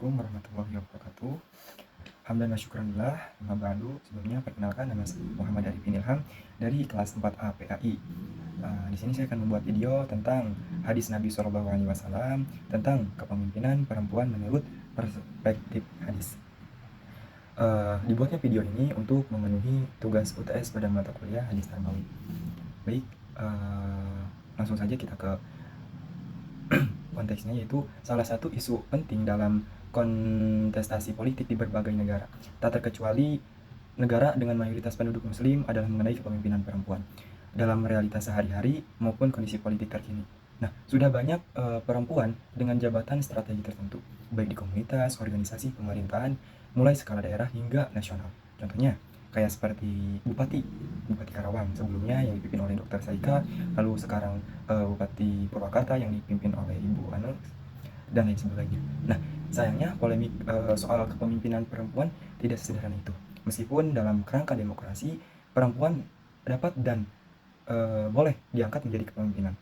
Assalamualaikum warahmatullahi wabarakatuh. Hamdan wa syukranillah. Amma ba'du. Sebelumnya perkenalkan, nama saya Muhammad Arifin Ilham dari kelas 4A PAI. Di sini saya akan membuat video tentang hadis Nabi SAW tentang kepemimpinan perempuan menurut perspektif hadis. Dibuatnya video ini untuk memenuhi tugas UTS pada mata kuliah hadis Nabawi. Baik, langsung saja kita ke konteksnya, yaitu salah satu isu penting dalam kontestasi politik di berbagai negara, tak terkecuali negara dengan mayoritas penduduk muslim, adalah mengenai kepemimpinan perempuan dalam realitas sehari-hari maupun kondisi politik terkini. Nah, sudah banyak perempuan dengan jabatan strategi tertentu, baik di komunitas, organisasi, pemerintahan, mulai skala daerah hingga nasional. Contohnya, kayak seperti Bupati Karawang sebelumnya yang dipimpin oleh Dr. Saika, lalu sekarang Bupati Purwakarta yang dipimpin oleh Ibu Anu, dan lain sebagainya. Nah, sayangnya polemik soal kepemimpinan perempuan tidak sesederhana itu. Meskipun dalam kerangka demokrasi, perempuan dapat dan boleh diangkat menjadi kepemimpinan.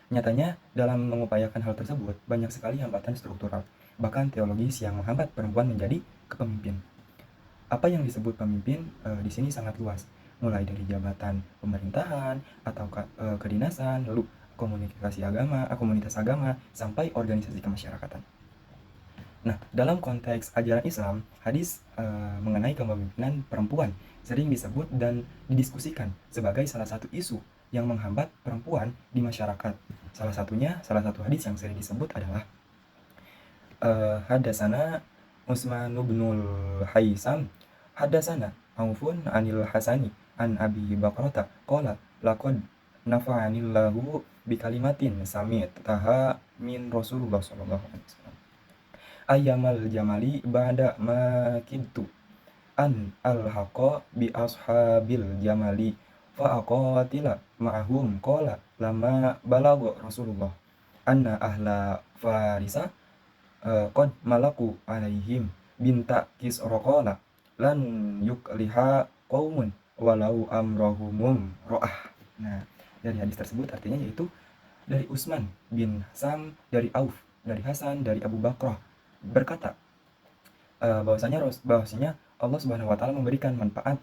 Nyatanya, dalam mengupayakan hal tersebut, banyak sekali hambatan struktural, bahkan teologis yang menghambat perempuan menjadi kepemimpin. Apa yang disebut pemimpin di sini sangat luas, mulai dari jabatan pemerintahan atau kedinasan, lalu komunitas agama, sampai organisasi kemasyarakatan. Nah, dalam konteks ajaran Islam, hadis mengenai kepemimpinan perempuan sering disebut dan didiskusikan sebagai salah satu isu yang menghambat perempuan di masyarakat. Salah satu hadis yang sering disebut adalah Hadasana Utsman bin Haisam hadasana Aufun anil Hasani an Abi Bakrata qala laqad nafa'anillahu bikalimatin sami'taha min Rasulullah sallallahu alaihi wasallam ayyamal jamali ba'da ma kintu an alhaqa bi ashabil jamali fa aqatila ma'ahum qala lama balagha Rasulullah anna ahla farisa qad malaku alaihim binta kisroqala lan yukliha qaumun walau amrohumum ro'ah. Nah, dari hadis tersebut artinya yaitu dari Utsman bin Hasan, dari Auf, dari Hasan, dari Abu Bakrah berkata bahwasanya Allah Subhanahu wa taala memberikan manfaat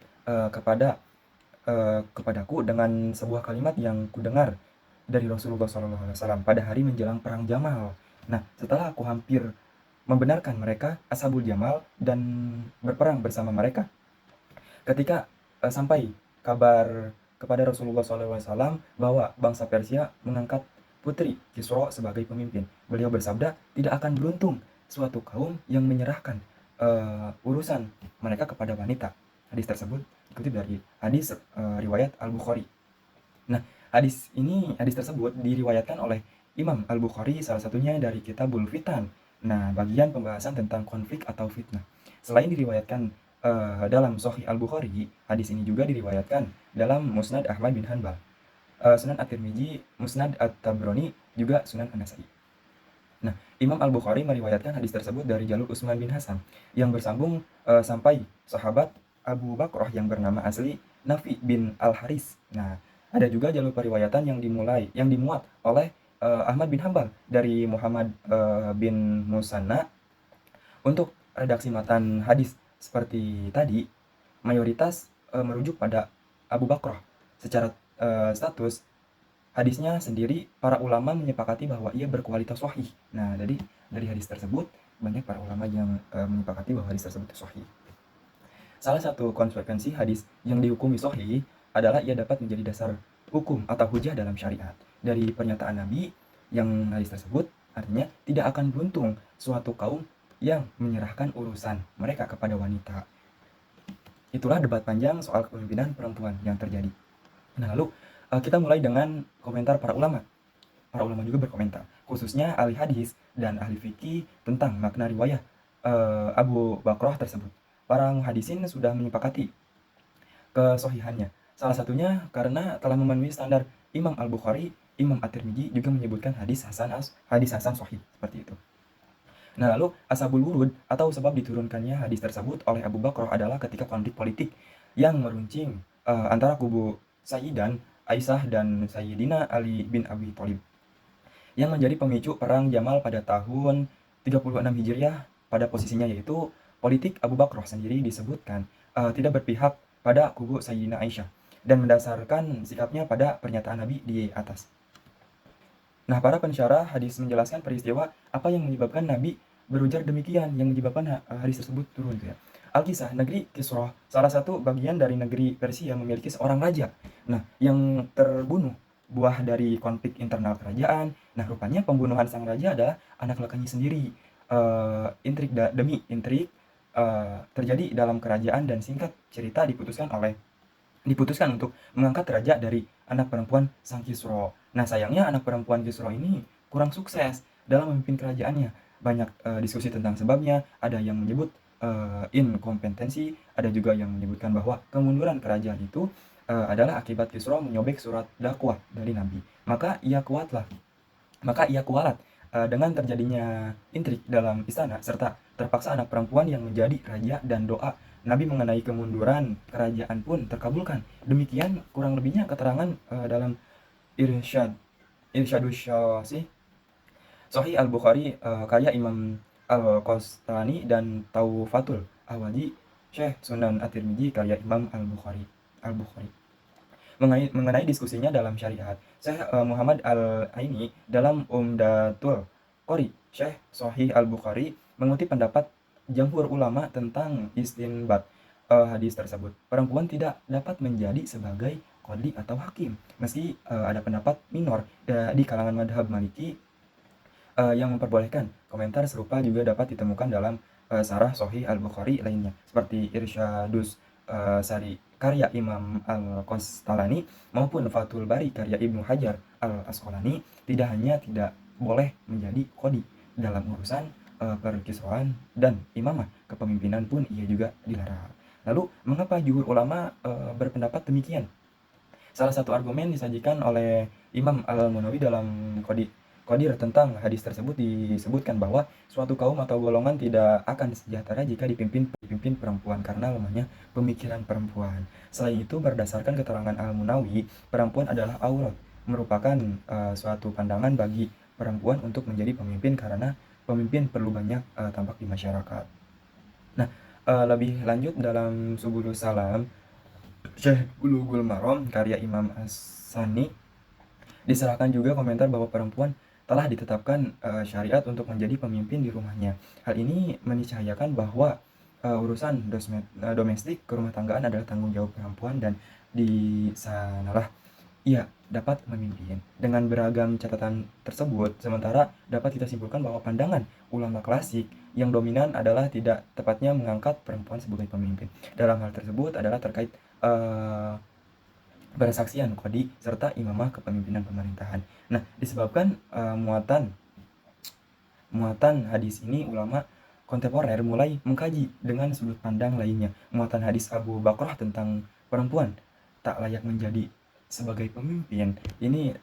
kepadaku dengan sebuah kalimat yang kudengar dari Rasulullah SAW pada hari menjelang perang Jamal. Nah, setelah aku hampir membenarkan mereka, Ashabul Jamal, dan berperang bersama mereka, ketika sampai kabar kepada Rasulullah SAW bahwa bangsa Persia mengangkat putri Kisra sebagai pemimpin, beliau bersabda, tidak akan beruntung suatu kaum yang menyerahkan urusan mereka kepada wanita. Hadis tersebut dikutip dari hadis riwayat Al-Bukhari. Nah, hadis tersebut diriwayatkan oleh Imam Al-Bukhari, salah satunya dari Kitabul Fitan. Nah, bagian pembahasan tentang konflik atau fitnah. Selain diriwayatkan dalam Sahih Al-Bukhari, hadis ini juga diriwayatkan dalam Musnad Ahmad bin Hanbal, Sunan At-Tirmizi, Musnad At-Tabrani, juga Sunan An-Nasai. Nah, Imam Al-Bukhari meriwayatkan hadis tersebut dari jalur Utsman bin Hasan yang bersambung sampai sahabat Abu Bakrah yang bernama asli Nafi bin Al-Haris. Nah, ada juga jalur periwayatan yang dimuat oleh Ahmad bin Hanbal dari Muhammad bin Musanna. Untuk redaksi matan hadis seperti tadi, mayoritas merujuk pada Abu Bakrah. Secara status hadisnya sendiri, para ulama menyepakati bahwa ia berkualitas sahih. Nah, jadi dari hadis tersebut banyak para ulama yang menyepakati bahwa hadis tersebut sahih. Salah satu konsekuensi hadis yang dihukumi sahih adalah ia dapat menjadi dasar hukum atau hujah dalam syariat. Dari pernyataan Nabi yang hadis tersebut artinya tidak akan beruntung suatu kaum yang menyerahkan urusan mereka kepada wanita. Itulah debat panjang soal kepemimpinan perempuan yang terjadi. Nah, lalu kita mulai dengan komentar para ulama. Para ulama juga berkomentar, khususnya ahli hadis dan ahli fikih, tentang makna riwayat Abu Bakrah tersebut. Para muhadisin sudah menyepakati kesohihannya. Salah satunya karena telah memenuhi standar Imam Al-Bukhari. Imam At-Tirmizi juga menyebutkan hadis hasan sahih seperti itu. Nah, lalu asbabul wurud atau sebab diturunkannya hadis tersebut oleh Abu Bakrah adalah ketika konflik politik yang meruncing antara kubu Sayyidan Aisyah dan Sayyidina Ali bin Abi Thalib, yang menjadi pemicu perang Jamal pada tahun 36 Hijriah pada posisinya, yaitu politik Abu Bakar sendiri disebutkan tidak berpihak pada kubu Sayyidina Aisyah dan mendasarkan sikapnya pada pernyataan Nabi di atas. Nah, para pensyarah hadis menjelaskan peristiwa apa yang menyebabkan Nabi berujar demikian, yang menyebabkan hadis tersebut turun gitu ya. Al-Kisah, negeri Kisra, salah satu bagian dari negeri Persia memiliki seorang raja. Nah, yang terbunuh buah dari konflik internal kerajaan. Nah, rupanya pembunuhan sang raja adalah anak lelaki sendiri. Demi intrik terjadi dalam kerajaan dan singkat cerita diputuskan untuk mengangkat raja dari anak perempuan sang Kisra. Nah, sayangnya anak perempuan Kisra ini kurang sukses dalam memimpin kerajaannya. Banyak diskusi tentang sebabnya, ada yang menyebut inkompetensi, ada juga yang menyebutkan bahwa kemunduran kerajaan itu adalah akibat Kisra menyobek surat dakwah dari Nabi. Maka ia kualat dengan terjadinya intrik dalam istana serta terpaksa anak perempuan yang menjadi raja dan doa Nabi mengenai kemunduran kerajaan pun terkabulkan. Demikian kurang lebihnya keterangan dalam Irsyad Irsyadus Syasih Sahih Al-Bukhari karya Imam Al-Qastani dan Taufatul Awadi Syekh Sunan At-Tirmidzi karya Imam Al-Bukhari mengenai diskusinya dalam syariat. Syekh Muhammad Al-Aini dalam Umdatul Qori Syekh Sahih Al-Bukhari mengutip pendapat jamhur ulama tentang istinbat hadis tersebut. Perempuan tidak dapat menjadi sebagai qadhi atau hakim. Meski ada pendapat minor di kalangan madhab Maliki yang memperbolehkan. Komentar serupa juga dapat ditemukan dalam Sarah Sahih Al-Bukhari lainnya, seperti Irsyadus Sari karya Imam Al-Qastalani maupun Fathul Bari karya Ibnu Hajar Al-Asqalani. Tidak hanya tidak boleh menjadi qadhi dalam urusan perkisruhan dan imamah kepemimpinan pun ia juga dilarang. Lalu mengapa jumhur ulama berpendapat demikian? Salah satu argumen disajikan oleh Imam Al-Munawi dalam Qadir tentang hadis tersebut disebutkan bahwa suatu kaum atau golongan tidak akan sejahtera jika dipimpin perempuan karena lemahnya pemikiran perempuan. Selain itu, berdasarkan keterangan Al-Munawi, perempuan adalah aurat, merupakan suatu pandangan bagi perempuan untuk menjadi pemimpin karena pemimpin perlu banyak tampak di masyarakat. Nah, lebih lanjut dalam Subulus Salam Syekh Bulughul Maram karya Imam As-Sani diserahkan juga komentar bahwa perempuan telah ditetapkan syariat untuk menjadi pemimpin di rumahnya. Hal ini meniscayakan bahwa urusan domestik kerumah tanggaan adalah tanggung jawab perempuan dan di sanalah ia dapat memimpin. Dengan beragam catatan tersebut, sementara dapat kita simpulkan bahwa pandangan ulama klasik yang dominan adalah tidak tepatnya mengangkat perempuan sebagai pemimpin. Dalam hal tersebut adalah terkait persaksian qadhi serta imamah kepemimpinan pemerintahan. Nah, disebabkan muatan hadis ini, ulama kontemporer mulai mengkaji dengan sudut pandang lainnya. Muatan hadis Abu Bakrah tentang perempuan tak layak menjadi sebagai pemimpin ini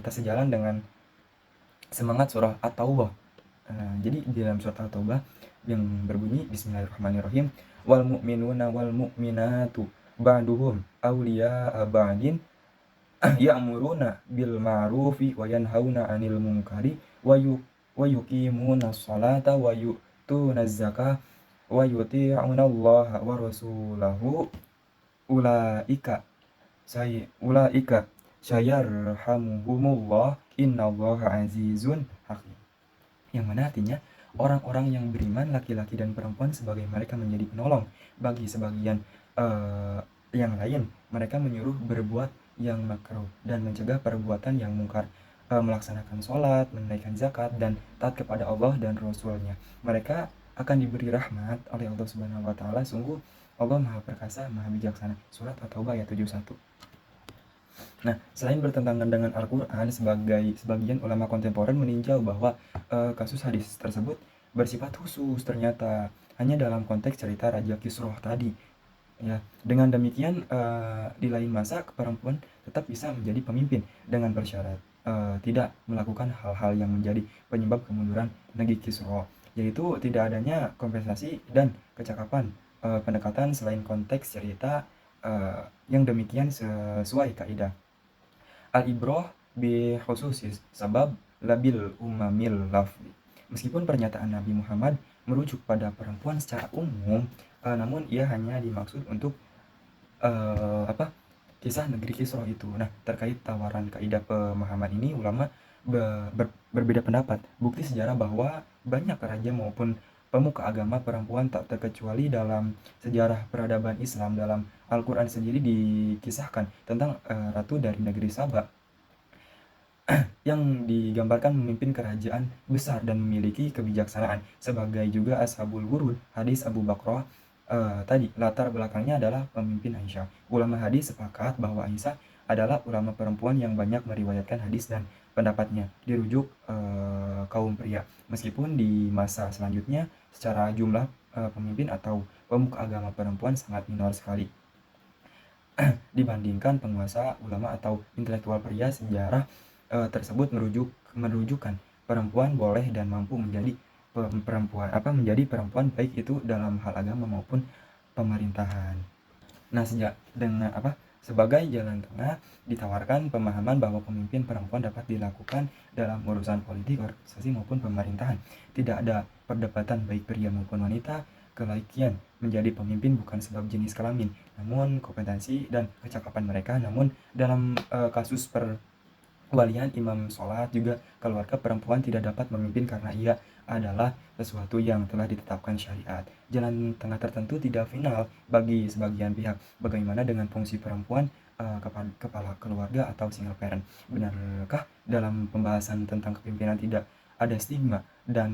tersejalan dengan semangat surah At-Taubah. Jadi di dalam surah At-Taubah yang berbunyi Bismillahirrahmanirrahim, wal mu'minuna wal mu'minatu ba'duhum awliya'a ba'din ya'muruna bil ma'rufi wa yanhauna 'anil munkari wa yuqimuna sholata wa yu'tuna zakah wa yuti'una Allah wa rasulahu ulaika sayarhamuhumullah innallaha azizun hakim. Yang mana artinya orang-orang yang beriman laki-laki dan perempuan sebagai mereka menjadi penolong bagi sebagian yang lain. Mereka menyuruh berbuat yang makruh dan mencegah perbuatan yang mungkar, melaksanakan sholat, menunaikan zakat, dan taat kepada Allah dan Rasul-Nya. Mereka akan diberi rahmat oleh Allah Subhanahu wa Ta'ala. Sungguh Allah Maha Perkasa, Maha Bijaksana. Surat At-Taubah ayat 71. Nah, selain bertentangan dengan Al-Quran, sebagian ulama kontemporer meninjau bahwa kasus hadis tersebut bersifat khusus ternyata hanya dalam konteks cerita Raja Kisroh tadi. Ya, dengan demikian di lain masa perempuan tetap bisa menjadi pemimpin dengan bersyarat tidak melakukan hal-hal yang menjadi penyebab kemunduran negeri Kisra, yaitu tidak adanya kompensasi dan kecakapan pendekatan selain konteks cerita yang demikian sesuai kaidah al-ibrah bi khususis sabab labil umamil lafzi. Meskipun pernyataan Nabi Muhammad merujuk pada perempuan secara umum, namun ia hanya dimaksud untuk apa, kisah negeri Kisra itu. Nah, terkait tawaran kaidah pemahaman ini ulama berbeda pendapat. Bukti sejarah bahwa banyak raja maupun pemuka agama perempuan tak terkecuali dalam sejarah peradaban Islam. Dalam Al-Quran sendiri dikisahkan tentang ratu dari negeri Saba yang digambarkan memimpin kerajaan besar dan memiliki kebijaksanaan sebagai juga ashabul wurud. Hadis Abu Bakrah tadi latar belakangnya adalah pemimpin Aisyah. Ulama hadis sepakat bahwa Aisyah adalah ulama perempuan yang banyak meriwayatkan hadis dan pendapatnya dirujuk kaum pria. Meskipun di masa selanjutnya secara jumlah pemimpin atau pemuka agama perempuan sangat minor sekali dibandingkan penguasa ulama atau intelektual pria. Sejarah tersebut menunjukkan perempuan boleh dan mampu menjadi menjadi perempuan baik itu dalam hal agama maupun pemerintahan. Nah, sebagai jalan tengah ditawarkan pemahaman bahwa pemimpin perempuan dapat dilakukan dalam urusan politik, organisasi maupun pemerintahan. Tidak ada perdebatan baik pria maupun wanita. Kelayakan menjadi pemimpin bukan sebab jenis kelamin, namun kompetensi dan kecakapan mereka. Namun dalam kasus perwalian, imam sholat, juga keluarga perempuan tidak dapat memimpin karena ia adalah sesuatu yang telah ditetapkan syariat. Jalan tengah tertentu tidak final bagi sebagian pihak. Bagaimana dengan fungsi perempuan kepala keluarga atau single parent? Benarkah dalam pembahasan tentang kepemimpinan tidak ada stigma dan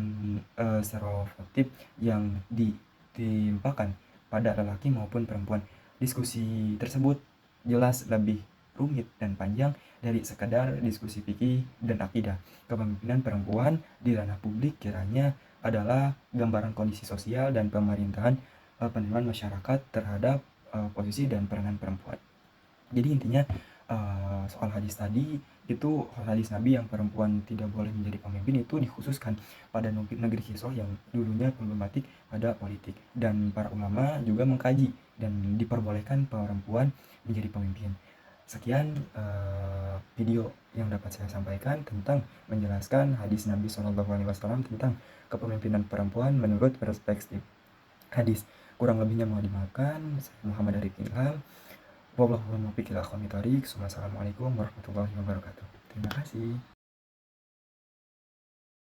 stereotip yang ditimpakan pada lelaki maupun perempuan? Diskusi tersebut jelas lebih rumit dan panjang dari sekadar diskusi fikih dan akidah. Kepemimpinan perempuan di ranah publik kiranya adalah gambaran kondisi sosial dan pemerintahan penerimaan masyarakat terhadap posisi dan peranan perempuan. Jadi intinya soal hadis tadi itu, hadis Nabi yang perempuan tidak boleh menjadi pemimpin itu dikhususkan pada negeri Kisra yang dulunya problematik pada politik, dan para ulama juga mengkaji dan diperbolehkan perempuan menjadi pemimpin. Sekian video yang dapat saya sampaikan tentang menjelaskan hadis Nabi SAW tentang kepemimpinan perempuan menurut perspektif hadis. Kurang lebihnya mohon dimaafkan. Saya Muhammad Arif Ilham. Wassalamualaikum warahmatullahi wabarakatuh. Terima kasih.